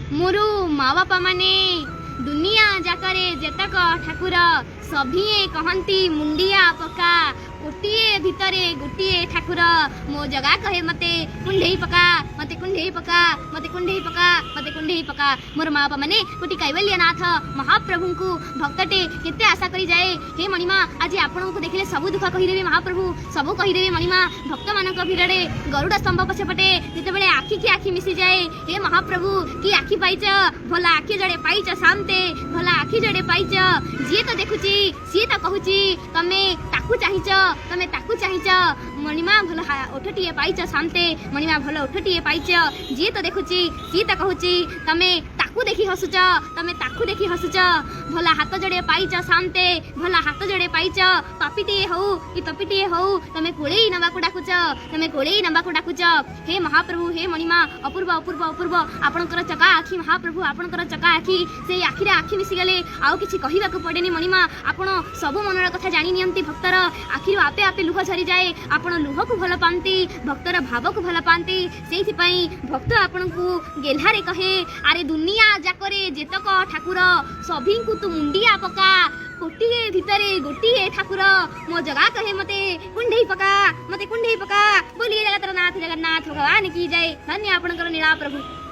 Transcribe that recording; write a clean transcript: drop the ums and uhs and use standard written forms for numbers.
मोर माँ बापा माने दुनिया जाकरे जेतक ठाकुर सभिए कहती मुंडिया पका गोटे भितरे गोटे ठाकुर मो जगा कहे मते कुंडे पका मते कुंडे पका मते कुंडे पका मते कुंडे पका। मोर माँ बापा माने गोटे कैवल्यनाथ महाप्रभु को भक्तटे केते आशा करी जाए। हे मणिमा आज आपण को देखिले सब दुख कहीदेवे महाप्रभु सब कहीदेवे मणिमा। भक्त मानक भिड़े गरुड़ स्तंभ पछपटे जितेबले आखि की आखि मिसी जाए। हे महाप्रभु की आखि पाइच भला आखि जड़े पाइच शांते भला आखि जड़े पाइच जी तो देखुची सी तो कहूची तमे ताकू चाहिच तमे ताकू चाहिच मणिमा भल ओठटीए पाइच शांते मणिमा भल ओठटीए पाइच जी तो देखुची सी तो कहूची तमे ताकू देखी हसुच तमे ताकू देखी हसुच भला हाथ जड़े पाइच शांते भला हाथ जड़े पाइच पापीटीए हो कि तपीटीए हो तमे कोळे नबाकू डाकुच तमे कोळे नबाकू डाकुच। हे महाप्रभु हे मणिमा अपूर्व अपूर्व अपूर्व आपणकर चका आखि महाप्रभु आपणकर चका आखि से आखिरे आखि मिसी गले आउ किछि कहिबाकू पड़ेनी मणिमा। आपण सब मनर कथा जानि नियंती भक्तर आखिरु आपे आपे लुह झरी जाए। आपण लुह को भल पांती भक्तर भाव को भल पांती सेहि पई भक्त आपण को गेल्हारे कहे अरे दुनिया जाकरे जेतक ठाकुर सभी को तू मुंडिया पका गोटे भितरे गोटे ठाकुर मो जगा कहे मते कुंडे पका बोलिए जगतनाथ जगन्नाथ भगवान की जय। धन्य आपणकर नीला प्रभु।